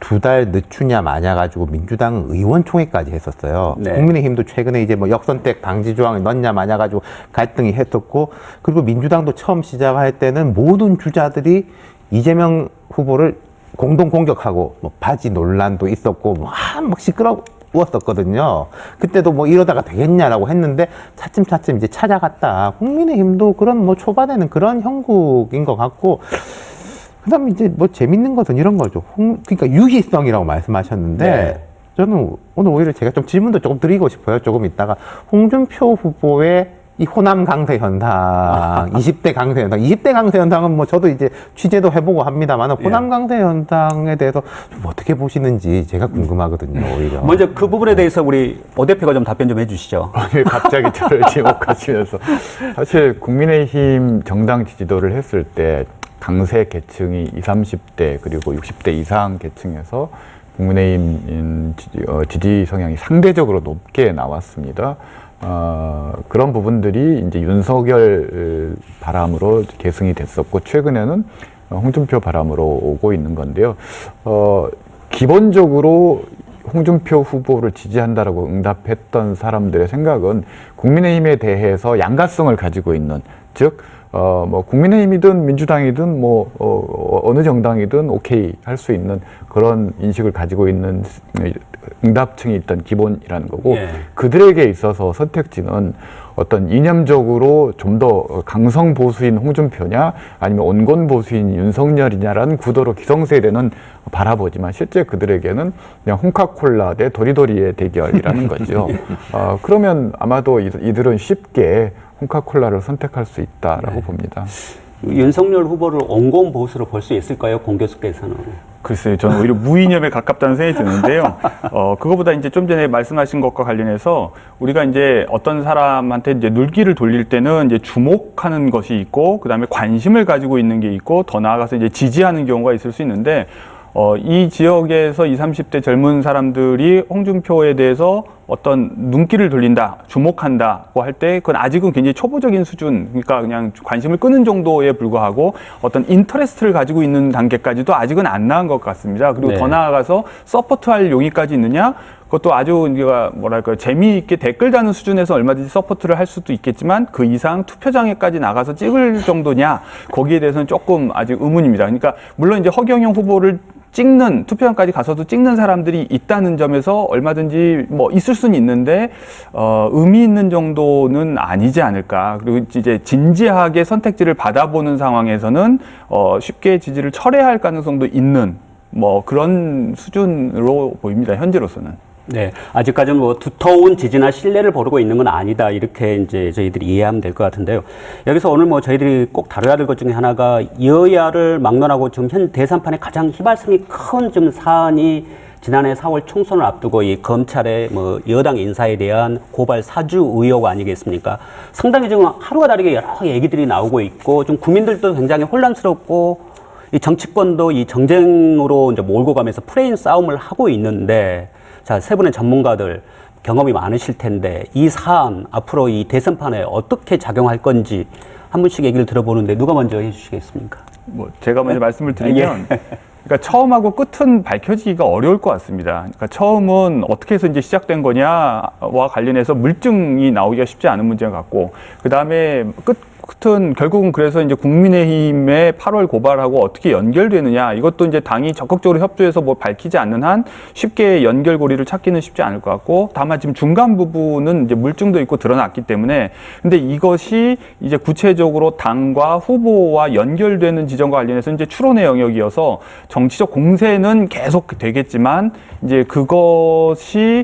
2달 늦추냐 마냐 가지고 민주당은 의원총회까지 했었어요. 네. 국민의힘도 최근에 이제 뭐 역선택 방지 조항을 넣냐 마냐 가지고 갈등이 했었고, 그리고 민주당도 처음 시작할 때는 모든 주자들이 이재명 후보를 공동 공격하고 뭐 바지 논란도 있었고 막 시끄러웠었거든요. 그때도 뭐 이러다가 되겠냐라고 했는데 차츰 이제 찾아갔다. 국민의힘도 그런 뭐 초반에는 그런 형국인 것 같고, 그다음에 이제 뭐 재밌는 것은 이런 거죠. 그러니까 유희성이라고 말씀하셨는데 네. 저는 오늘 오히려 제가 좀 질문도 조금 드리고 싶어요. 조금 있다가 홍준표 후보의 이 호남 강세 현상, 20대 강세 현상, 20대 강세 현상은 뭐 저도 이제 취재도 해보고 합니다만 호남 강세 현상에 대해서 좀 어떻게 보시는지 제가 궁금하거든요, 오히려. 먼저 그 부분에 대해서 우리 오 대표가 좀 답변 좀 해주시죠. 왜 갑자기 저를 지목하시면서 사실 국민의힘 정당 지지도를 했을 때 강세 계층이 20, 30대 그리고 60대 이상 계층에서 국민의힘 지지 성향이 상대적으로 높게 나왔습니다. 그런 부분들이 이제 윤석열 바람으로 계승이 됐었고 최근에는 홍준표 바람으로 오고 있는 건데요. 기본적으로 홍준표 후보를 지지한다라고 응답했던 사람들의 생각은 국민의힘에 대해서 양가성을 가지고 있는, 즉 뭐 국민의힘이든 민주당이든 뭐 어느 정당이든 오케이 할 수 있는 그런 인식을 가지고 있는 응답층이 일단 기본이라는 거고, 예. 그들에게 있어서 선택지는 어떤 이념적으로 좀 더 강성 보수인 홍준표냐 아니면 온건 보수인 윤석열이냐라는 구도로 기성세대는 바라보지만 실제 그들에게는 그냥 홍카콜라 대 도리도리의 대결이라는 거죠. 그러면 아마도 이들은 쉽게 홍카콜라를 선택할 수 있다라고 봅니다. 윤석열 후보를 온건 보수로 볼 수 있을까요? 공 교수께서는. 글쎄요, 저는 오히려 무이념에 가깝다는 생각이 드는데요. 그거보다 이제 좀 전에 말씀하신 것과 관련해서 우리가 이제 어떤 사람한테 이제 눈길을 돌릴 때는 이제 주목하는 것이 있고, 그 다음에 관심을 가지고 있는 게 있고, 더 나아가서 이제 지지하는 경우가 있을 수 있는데, 이 지역에서 20, 30대 젊은 사람들이 홍준표에 대해서 어떤 눈길을 돌린다, 주목한다고 할 때 그건 아직은 굉장히 초보적인 수준, 그러니까 그냥 관심을 끄는 정도에 불과하고 어떤 인터레스트를 가지고 있는 단계까지도 아직은 안 나은 것 같습니다. 그리고 네. 더 나아가서 서포트할 용의까지 있느냐? 그것도 아주 우리가 뭐랄까요, 재미있게 댓글 다는 수준에서 얼마든지 서포트를 할 수도 있겠지만 그 이상 투표장에까지 나가서 찍을 정도냐? 거기에 대해서는 조금 아직 의문입니다. 그러니까 물론 이제 허경영 후보를 찍는, 투표장까지 가서도 찍는 사람들이 있다는 점에서 얼마든지 뭐 있을 수는 있는데 의미 있는 정도는 아니지 않을까. 그리고 이제 진지하게 선택지를 받아보는 상황에서는 쉽게 지지를 철회할 가능성도 있는 뭐 그런 수준으로 보입니다. 현재로서는. 네, 아직까지는 뭐 두터운 지지나 신뢰를 보르고 있는 건 아니다, 이렇게 이제 저희들이 이해하면 될 것 같은데요. 여기서 오늘 뭐 저희들이 꼭 다뤄야 될 것 중에 하나가 여야를 막론하고 지금 현 대선판에 가장 휘발성이 큰 좀 사안이 지난해 4월 총선을 앞두고 이 검찰의 뭐 여당 인사에 대한 고발 사주 의혹 아니겠습니까? 상당히 지금 하루가 다르게 여러 얘기들이 나오고 있고 좀 국민들도 굉장히 혼란스럽고 이 정치권도 이 정쟁으로 이제 몰고 가면서 프레임 싸움을 하고 있는데, 자, 세 분의 전문가들 경험이 많으실 텐데 이 사안 앞으로 이 대선판에 어떻게 작용할 건지 한 분씩 얘기를 들어보는데 누가 먼저 해주시겠습니까? 뭐 제가 먼저 말씀을 드리면, 그러니까 처음하고 끝은 밝혀지기가 어려울 것 같습니다. 그러니까 처음은 어떻게 해서 이제 시작된 거냐와 관련해서 물증이 나오기가 쉽지 않은 문제 같고, 그 다음에 끝은 결국은 그래서 이제 국민의힘의 8월 고발하고 어떻게 연결되느냐, 이것도 이제 당이 적극적으로 협조해서 뭐 밝히지 않는 한 쉽게 연결고리를 찾기는 쉽지 않을 것 같고, 다만 지금 중간 부분은 이제 물증도 있고 드러났기 때문에, 근데 이것이 이제 구체적으로 당과 후보와 연결되는 지점과 관련해서 이제 추론의 영역이어서 정치적 공세는 계속 되겠지만 이제 그것이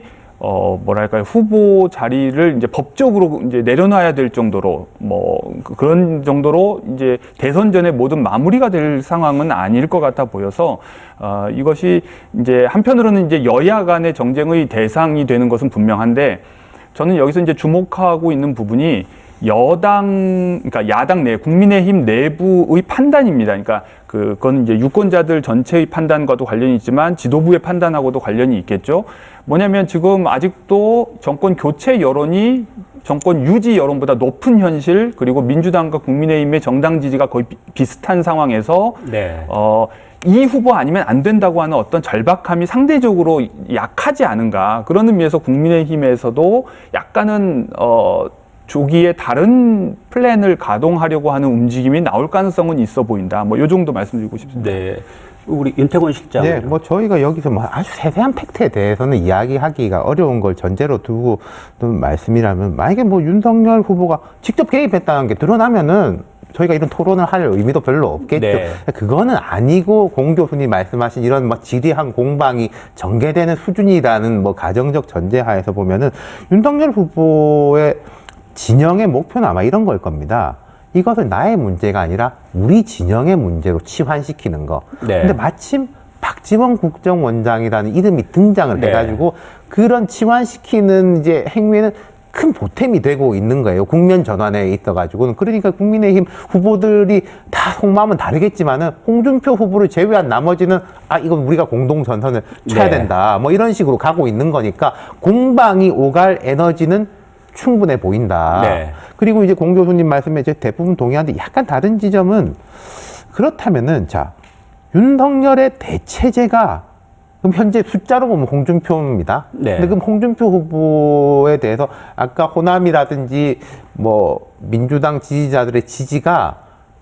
뭐랄까요, 후보 자리를 이제 법적으로 이제 내려놔야 될 정도로 뭐 그런 정도로 이제 대선 전에 모든 마무리가 될 상황은 아닐 것 같아 보여서 이것이 이제 한편으로는 이제 여야 간의 정쟁의 대상이 되는 것은 분명한데, 저는 여기서 이제 주목하고 있는 부분이 여당, 그러니까 야당 내, 국민의힘 내부의 판단입니다. 그러니까 그건 이제 유권자들 전체의 판단과도 관련이 있지만 지도부의 판단하고도 관련이 있겠죠. 뭐냐면 지금 아직도 정권 교체 여론이 정권 유지 여론보다 높은 현실, 그리고 민주당과 국민의힘의 정당 지지가 거의 비슷한 상황에서 네. 이 후보 아니면 안 된다고 하는 어떤 절박함이 상대적으로 약하지 않은가. 그런 의미에서 국민의힘에서도 약간은 조기에 다른 플랜을 가동하려고 하는 움직임이 나올 가능성은 있어 보인다. 뭐 이 정도 말씀드리고 싶습니다. 네. 우리 윤태권 실장. 네, 뭐 저희가 여기서 뭐 아주 세세한 팩트에 대해서는 이야기하기가 어려운 걸 전제로 두고 말씀이라면, 만약에 뭐 윤석열 후보가 직접 개입했다는 게 드러나면은 저희가 이런 토론을 할 의미도 별로 없겠죠. 네. 그거는 아니고 공 교수님 말씀하신 이런 뭐 지리한 공방이 전개되는 수준이라는 뭐 가정적 전제하에서 보면은 윤석열 후보의 진영의 목표는 아마 이런 걸 겁니다. 이것을 나의 문제가 아니라 우리 진영의 문제로 치환시키는 거. 네. 근데 마침 박지원 국정원장이라는 이름이 등장을 네. 해가지고 그런 치환시키는 이제 행위에는 큰 보탬이 되고 있는 거예요. 국면 전환에 있어가지고는. 그러니까 국민의힘 후보들이 다 속마음은 다르겠지만은 홍준표 후보를 제외한 나머지는 이건 우리가 공동 전선을 쳐야 네. 된다. 뭐 이런 식으로 가고 있는 거니까 공방이 오갈 에너지는 충분해 보인다. 네. 그리고 이제 공 교수님 말씀에 이제 대부분 동의하는데 약간 다른 지점은 그렇다면은 자, 윤석열의 대체제가 그럼 현재 숫자로 보면 홍준표입니다. 네. 근데 그럼 홍준표 후보에 대해서 아까 호남이라든지 뭐 민주당 지지자들의 지지가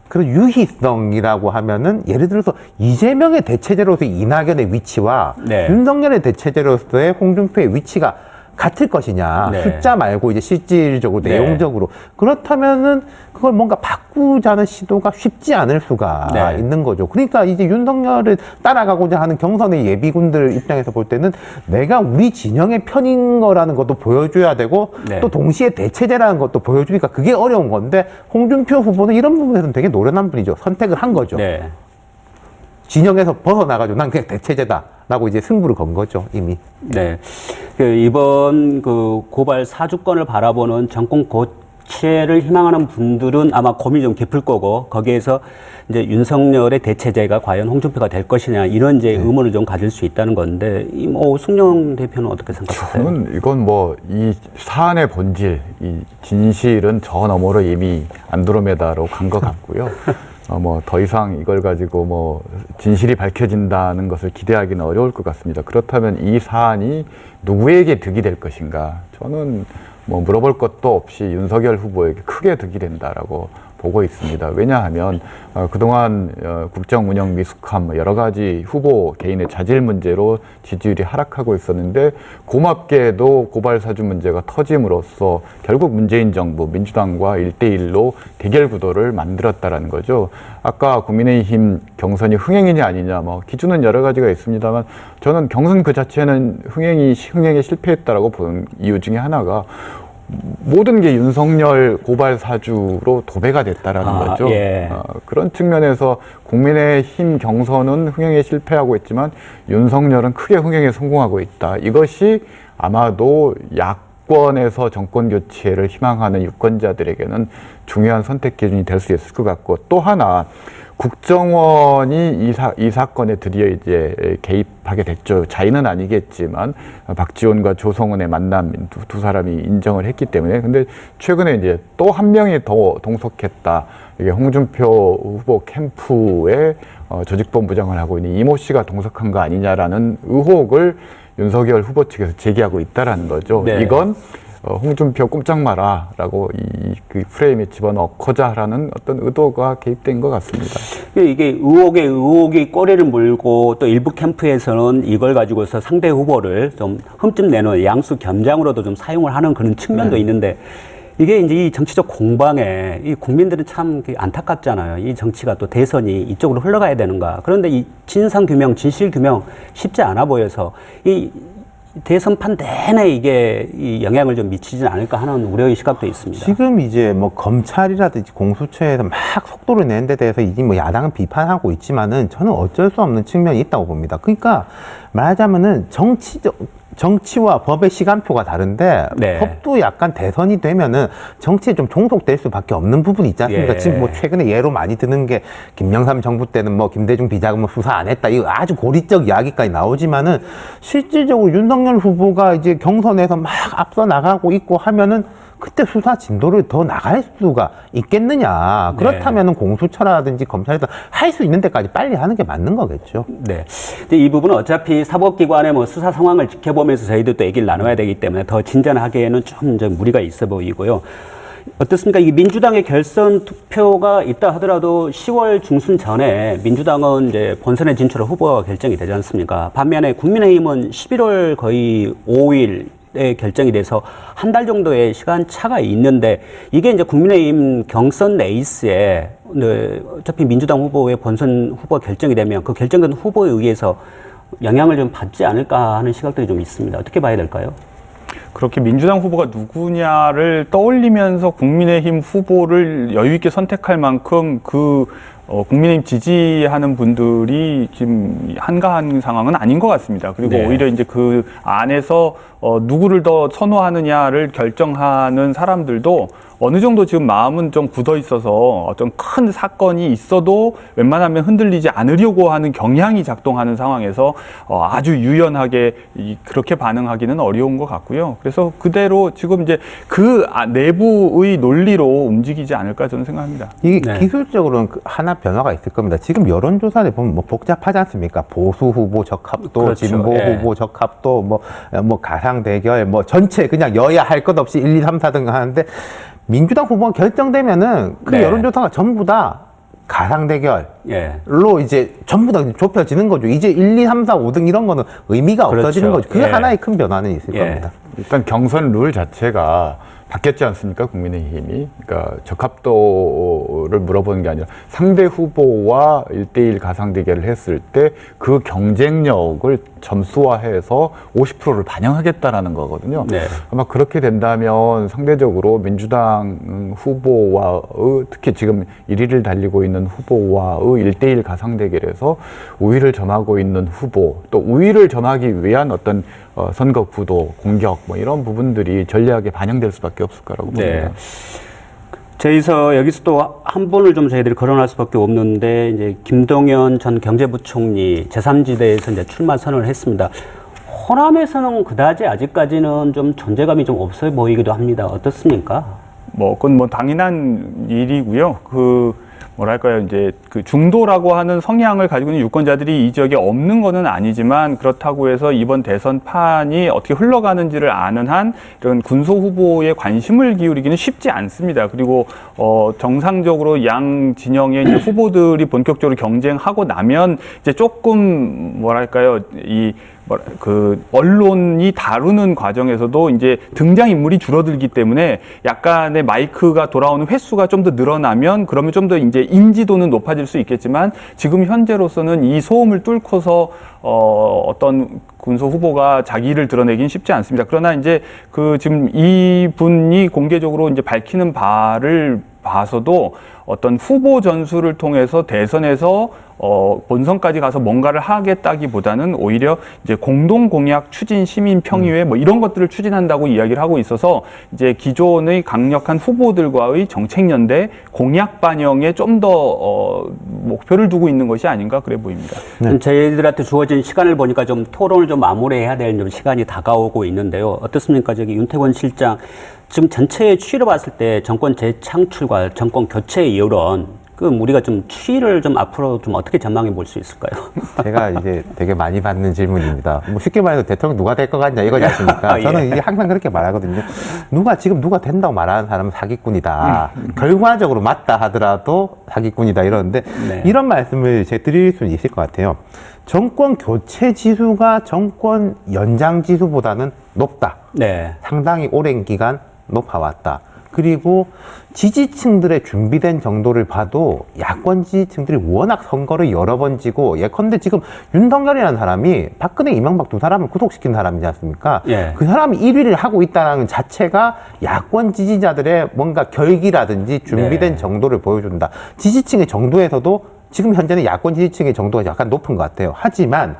그런 유희성이라고 하면은 예를 들어서 이재명의 대체제로서의 이낙연의 위치와 네. 윤석열의 대체제로서의 홍준표의 위치가 같을 것이냐. 네. 숫자 말고 이제 실질적으로 네. 내용적으로 그렇다면은 그걸 뭔가 바꾸자는 시도가 쉽지 않을 수가 네. 있는 거죠. 그러니까 이제 윤석열을 따라가고자 하는 경선의 예비군들 입장에서 볼 때는 내가 우리 진영의 편인 거라는 것도 보여줘야 되고 네. 또 동시에 대체제라는 것도 보여주니까 그게 어려운 건데 홍준표 후보는 이런 부분에서는 되게 노련한 분이죠. 선택을 한 거죠. 네. 진영에서 벗어나가지고 난 그냥 대체제다라고 이제 승부를 건 거죠, 이미. 네. 이번 고발 사주권을 바라보는 정권 고체를 희망하는 분들은 아마 고민이 좀 깊을 거고, 거기에서 이제 윤석열의 대체제가 과연 홍준표가 될 것이냐, 이런 이제 의문을 좀 가질 수 있다는 건데, 승용 대표는 어떻게 생각하세요? 저는 이건 뭐 이 사안의 본질, 이 진실은 저 너머로 이미 안드로메다로 간 것 같고요. 뭐 더 이상 이걸 가지고 뭐 진실이 밝혀진다는 것을 기대하기는 어려울 것 같습니다. 그렇다면 이 사안이 누구에게 득이 될 것인가? 저는 뭐 물어볼 것도 없이 윤석열 후보에게 크게 득이 된다라고 보고 있습니다. 왜냐하면 그동안 국정 운영 미숙함, 여러 가지 후보 개인의 자질 문제로 지지율이 하락하고 있었는데 고맙게도 고발 사주 문제가 터짐으로써 결국 문재인 정부, 민주당과 1대1로 대결 구도를 만들었다라는 거죠. 아까 국민의힘 경선이 흥행이냐 아니냐, 뭐 기준은 여러 가지가 있습니다만 저는 경선 그 자체는 흥행에 실패했다라고 보는 이유 중에 하나가 모든 게 윤석열 고발 사주로 도배가 됐다라는 거죠. 예. 그런 측면에서 국민의힘 경선은 흥행에 실패하고 있지만 윤석열은 크게 흥행에 성공하고 있다. 이것이 아마도 야권에서 정권 교체를 희망하는 유권자들에게는 중요한 선택 기준이 될 수 있을 것 같고, 또 하나 국정원이 이 사건에 드디어 이제 개입하게 됐죠. 자의는 아니겠지만 박지원과 조성은의 만남 두 사람이 인정을 했기 때문에. 근데 최근에 이제 또 한 명이 더 동석했다. 이게 홍준표 후보 캠프에 조직본부장을 하고 있는 이모 씨가 동석한 거 아니냐라는 의혹을 윤석열 후보 측에서 제기하고 있다라는 거죠. 네. 이건 홍준표 꼼짝 마라라고 그 프레임에 집어넣고자 하라는 어떤 의도가 개입된 것 같습니다. 이게 의혹이 꼬리를 물고, 또 일부 캠프에서는 이걸 가지고서 상대 후보를 좀 흠집 내는 양수 겸장으로도 좀 사용을 하는 그런 측면도 있는데, 이게 이제 이 정치적 공방에 이 국민들은 참 안타깝잖아요. 이 정치가 또 대선이 이쪽으로 흘러가야 되는가. 그런데 이 진상 규명, 진실 규명 쉽지 않아 보여서 이 대선판 내내 이게 이 영향을 좀 미치진 않을까 하는 우려의 시각도 있습니다. 지금 이제 뭐 검찰이라든지 공수처에서 막 속도를 내는 데 대해서 이제 뭐 야당은 비판하고 있지만은 저는 어쩔 수 없는 측면이 있다고 봅니다. 그러니까 말하자면은 정치와 법의 시간표가 다른데, 네. 법도 약간 대선이 되면은 정치에 좀 종속될 수밖에 없는 부분이 있지 않습니까? 예. 지금 뭐 최근에 예로 많이 드는 게 김영삼 정부 때는 뭐 김대중 비자금을 수사 안 했다, 이거 아주 고리적 이야기까지 나오지만은 실질적으로 윤석열 후보가 이제 경선에서 막 앞서 나가고 있고 하면은 그때 수사 진도를 더 나갈 수가 있겠느냐. 그렇다면은 공수처라든지 검찰에서 할 수 있는 데까지 빨리 하는 게 맞는 거겠죠. 네. 근데 이 부분은 어차피 사법기관의 뭐 수사 상황을 지켜보면서 저희도 얘기를 나눠야 되기 때문에 더 진전하기에는 좀 무리가 있어 보이고요. 어떻습니까? 이게 민주당의 결선 투표가 있다 하더라도 10월 중순 전에 민주당은 이제 본선에 진출할 후보가 결정이 되지 않습니까? 반면에 국민의힘은 11월 거의 5일 에 결정이 돼서 한 달 정도의 시간 차가 있는데, 이게 이제 국민의힘 경선 레이스에 어차피 민주당 후보의 본선 후보 결정이 되면 그 결정된 후보에 의해서 영향을 좀 받지 않을까 하는 시각들이 좀 있습니다. 어떻게 봐야 될까요? 그렇게 민주당 후보가 누구냐를 떠올리면서 국민의힘 후보를 여유 있게 선택할 만큼 국민의힘 지지하는 분들이 지금 한가한 상황은 아닌 것 같습니다. 그리고 네. 오히려 이제 그 안에서 누구를 더 선호하느냐를 결정하는 사람들도 어느 정도 지금 마음은 좀 굳어 있어서 어떤 큰 사건이 있어도 웬만하면 흔들리지 않으려고 하는 경향이 작동하는 상황에서 아주 유연하게 그렇게 반응하기는 어려운 것 같고요. 그래서 그대로 지금 이제 그 내부의 논리로 움직이지 않을까 저는 생각합니다. 이게 네. 기술적으로는 하나 변화가 있을 겁니다. 지금 여론조사를 보면 뭐 복잡하지 않습니까? 보수 후보 적합도, 그렇죠. 진보 예. 후보 적합도, 뭐 가상 대결, 뭐 전체 그냥 여야 할 것 없이 1, 2, 3, 4등 하는데 민주당 후보가 결정되면은 그 네. 여론조사가 전부 다 가상 대결로 예. 이제 전부 다 좁혀지는 거죠. 이제 1, 2, 3, 4, 5등 이런 거는 의미가 그렇죠. 없어지는 거죠. 그게 예. 하나의 큰 변화는 있을 예. 겁니다. 일단 경선 룰 자체가 바뀌었지 않습니까? 국민의힘이. 그러니까 적합도를 물어보는 게 아니라 상대 후보와 1대1 가상 대결을 했을 때 그 경쟁력을 점수화해서 50%를 반영하겠다라는 거거든요. 네. 아마 그렇게 된다면 상대적으로 민주당 후보와의 특히 지금 1위를 달리고 있는 후보와의 1대1 가상 대결에서 우위를 점하고 있는 후보 또 우위를 점하기 위한 어떤 선거 구도, 공격 뭐 이런 부분들이 전략에 반영될 수밖에 없을 거라고 봅니다. 네. 저희서 여기서 또 한 분을 좀 저희들이 거론할 수밖에 없는데 이제 김동연 전 경제부총리 제3지대에서 이제 출마 선언을 했습니다. 호남에서는 그다지 아직까지는 좀 존재감이 좀 없어 보이기도 합니다. 어떻습니까? 그건 당연한 일이고요. 뭐랄까요, 이제 그 중도라고 하는 성향을 가지고 있는 유권자들이 이 지역에 없는 거는 아니지만 그렇다고 해서 이번 대선판이 어떻게 흘러가는지를 아는 한 이런 군소 후보에 관심을 기울이기는 쉽지 않습니다. 그리고 정상적으로 양 진영의 이제 후보들이 본격적으로 경쟁하고 나면 이제 조금 뭐랄까요, 그 언론이 다루는 과정에서도 이제 등장인물이 줄어들기 때문에 약간의 마이크가 돌아오는 횟수가 좀 더 늘어나면 그러면 좀 더 이제 인지도는 높아질 수 있겠지만 지금 현재로서는 이 소음을 뚫고서 어떤 군소 후보가 자기를 드러내긴 쉽지 않습니다. 그러나 이제 지금 이분이 공개적으로 이제 밝히는 바를 봐서도 어떤 후보 전술을 통해서 대선에서 본선까지 가서 뭔가를 하겠다기보다는 오히려 이제 공동 공약 추진 시민 평의회 뭐 이런 것들을 추진한다고 이야기를 하고 있어서 이제 기존의 강력한 후보들과의 정책 연대 공약 반영에 좀 더 목표를 두고 있는 것이 아닌가 그래 보입니다. 네. 저희들한테 주어진 시간을 보니까 좀 토론을 좀 마무리해야 될 좀 시간이 다가오고 있는데요. 어떻습니까? 저기 윤태권 실장 지금 전체의 추이를 봤을 때 정권 재창출과 정권 교체 이후론 우리가 좀 추이를 좀 앞으로 좀 어떻게 전망해 볼 수 있을까요? 제가 이제 되게 많이 받는 질문입니다. 뭐 쉽게 말해서 대통령 누가 될 것 같냐 이거지 않습니까? 예. 저는 이제 항상 그렇게 말하거든요. 누가 된다고 말하는 사람은 사기꾼이다. 결과적으로 맞다 하더라도 사기꾼이다 이러는데 네. 이런 말씀을 제가 드릴 수는 있을 것 같아요. 정권 교체 지수가 정권 연장 지수보다는 높다. 네. 상당히 오랜 기간 높아왔다. 그리고 지지층들의 준비된 정도를 봐도 야권 지지층들이 워낙 선거를 여러 번 지고 예컨대 지금 윤석열이라는 사람이 박근혜, 이명박 두 사람을 구속시킨 사람이지 않습니까? 예. 그 사람이 1위를 하고 있다는 자체가 야권 지지자들의 뭔가 결기라든지 준비된 네. 정도를 보여준다. 지지층의 정도에서도 지금 현재는 야권 지지층의 정도가 약간 높은 것 같아요. 하지만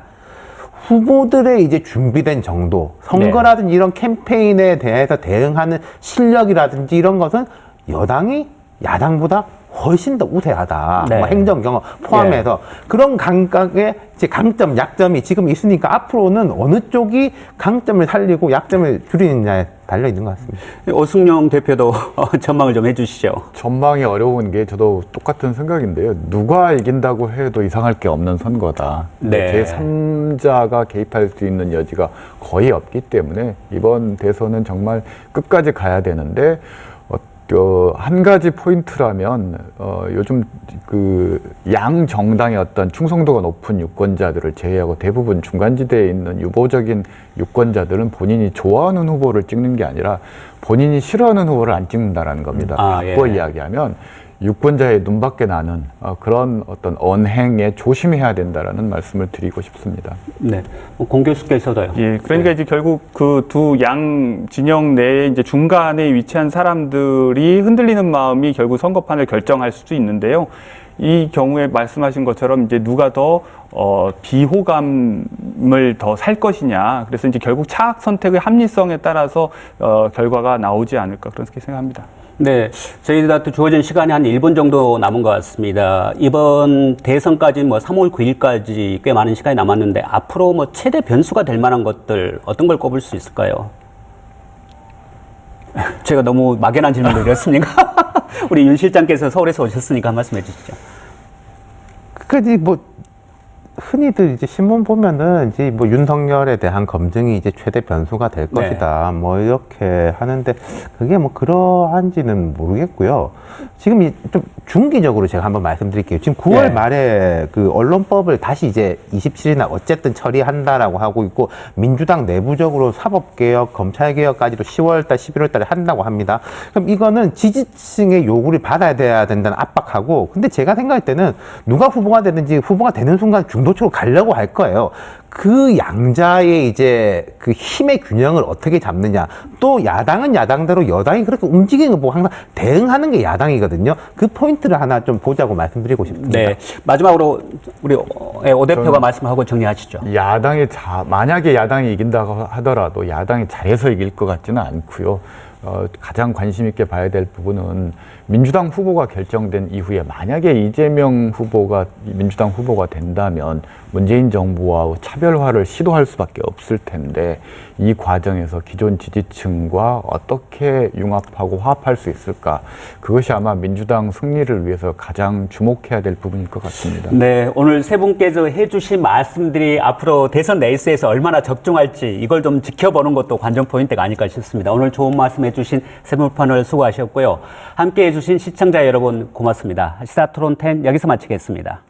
후보들의 이제 준비된 정도, 선거라든지 이런 캠페인에 대해서 대응하는 실력이라든지 이런 것은 여당이 야당보다 훨씬 더 우세하다. 네. 뭐 행정 경험 포함해서 그런 감각의 이제 강점, 약점이 지금 있으니까 앞으로는 어느 쪽이 강점을 살리고 약점을 줄이느냐에 달려 있는 것 같습니다. 오승용 대표도 전망을 좀 해주시죠. 전망이 어려운 게 저도 똑같은 생각인데요. 누가 이긴다고 해도 이상할 게 없는 선거다. 네. 제3자가 개입할 수 있는 여지가 거의 없기 때문에 이번 대선은 정말 끝까지 가야 되는데 한 가지 포인트라면 요즘 양 정당의 어떤 충성도가 높은 유권자들을 제외하고 대부분 중간지대에 있는 유보적인 유권자들은 본인이 좋아하는 후보를 찍는 게 아니라 본인이 싫어하는 후보를 안 찍는다라는 겁니다. 바꿔 이야기하면 유권자의 눈밖에 나는 그런 어떤 언행에 조심해야 된다라는 말씀을 드리고 싶습니다. 네, 공 교수께서도요. 예, 그러니까 이제 결국 그 두 양 진영 내에 이제 중간에 위치한 사람들이 흔들리는 마음이 결국 선거판을 결정할 수도 있는데요. 이 경우에 말씀하신 것처럼 이제 누가 더 비호감을 더 살 것이냐. 그래서 이제 결국 차악 선택의 합리성에 따라서 결과가 나오지 않을까 그렇게 생각합니다. 네, 저희들한테 주어진 시간이 한 1분 정도 남은 것 같습니다. 이번 대선까지 뭐 3월 9일까지 꽤 많은 시간이 남았는데 앞으로 뭐 최대 변수가 될 만한 것들 어떤 걸 꼽을 수 있을까요? 제가 너무 막연한 질문을 드렸습니까? 우리 윤 실장께서 서울에서 오셨으니까 한 말씀 해주시죠. 그까지 뭐 흔히들 이제 신문 보면은 이제 뭐 윤석열에 대한 검증이 이제 최대 변수가 될 네. 것이다. 뭐 이렇게 하는데 그게 뭐 그러한지는 모르겠고요. 지금 좀 중기적으로 제가 한번 말씀드릴게요. 지금 9월 네. 말에 그 언론법을 다시 이제 27일이나 어쨌든 처리한다라고 하고 있고 민주당 내부적으로 사법개혁, 검찰개혁까지도 10월달, 11월달에 한다고 합니다. 그럼 이거는 지지층의 요구를 받아야 돼야 된다는 압박하고 근데 제가 생각할 때는 누가 후보가 되든지 후보가 되는 순간 중도층으로 가려고 할 거예요. 그 양자의 이제 그 힘의 균형을 어떻게 잡느냐. 또 야당은 야당대로 여당이 그렇게 움직이는 거 보고 항상 대응하는 게 야당이거든요. 그 포인트를 하나 좀 보자고 말씀드리고 싶습니다. 네, 마지막으로 우리 오 대표가 말씀하고 정리하시죠. 만약에 야당이 이긴다고 하더라도 야당이 잘해서 이길 것 같지는 않고요. 가장 관심 있게 봐야 될 부분은 민주당 후보가 결정된 이후에 만약에 이재명 후보가 민주당 후보가 된다면 문재인 정부와 차별화를 시도할 수밖에 없을 텐데 이 과정에서 기존 지지층과 어떻게 융합하고 화합할 수 있을까? 그것이 아마 민주당 승리를 위해서 가장 주목해야 될 부분일 것 같습니다. 네, 오늘 세 분께서 해주신 말씀들이 앞으로 대선 레이스에서 얼마나 적중할지 이걸 좀 지켜보는 것도 관전 포인트가 아닐까 싶습니다. 오늘 좋은 말씀 해주신 세 분 패널 수고하셨고요. 함께 해주신 시청자 여러분 고맙습니다. 시사토론 10 여기서 마치겠습니다.